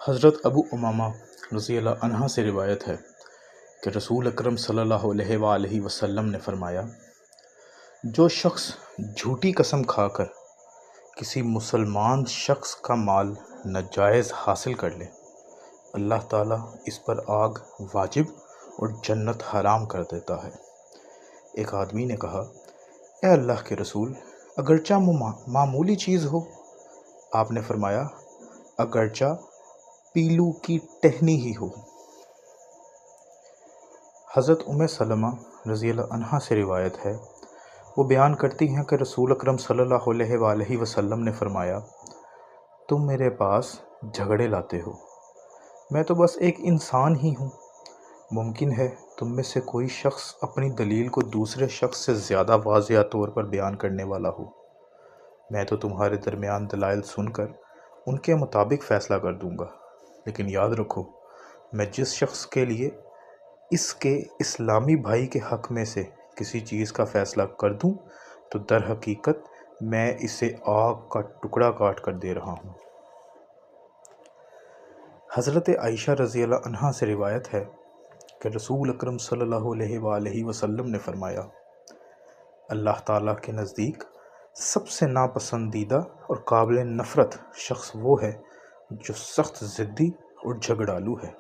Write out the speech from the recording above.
حضرت ابو امامہ رضی اللہ عنہ سے روایت ہے کہ رسول اکرم صلی اللہ علیہ وآلہ وسلم نے فرمایا، جو شخص جھوٹی قسم کھا کر کسی مسلمان شخص کا مال ناجائز حاصل کر لے، اللہ تعالیٰ اس پر آگ واجب اور جنت حرام کر دیتا ہے۔ ایک آدمی نے کہا، اے اللہ کے رسول، اگرچہ معمولی چیز ہو؟ آپ نے فرمایا، اگرچہ پیلو کی ٹہنی ہی ہو۔ حضرت ام سلمہ رضی اللہ عنہا سے روایت ہے، وہ بیان کرتی ہیں کہ رسول اکرم صلی اللہ علیہ وآلہ وسلم نے فرمایا، تم میرے پاس جھگڑے لاتے ہو، میں تو بس ایک انسان ہی ہوں۔ ممکن ہے تم میں سے کوئی شخص اپنی دلیل کو دوسرے شخص سے زیادہ واضح طور پر بیان کرنے والا ہو، میں تو تمہارے درمیان دلائل سن کر ان کے مطابق فیصلہ کر دوں گا، لیکن یاد رکھو، میں جس شخص کے لیے اس کے اسلامی بھائی کے حق میں سے کسی چیز کا فیصلہ کر دوں تو در حقیقت میں اسے آگ کا ٹکڑا کاٹ کر دے رہا ہوں۔ حضرت عائشہ رضی اللہ عنہا سے روایت ہے کہ رسول اکرم صلی اللہ علیہ وآلہ وسلم نے فرمایا، اللہ تعالیٰ کے نزدیک سب سے ناپسندیدہ اور قابل نفرت شخص وہ ہے جو سخت ضدی اور جھگڑالو ہے۔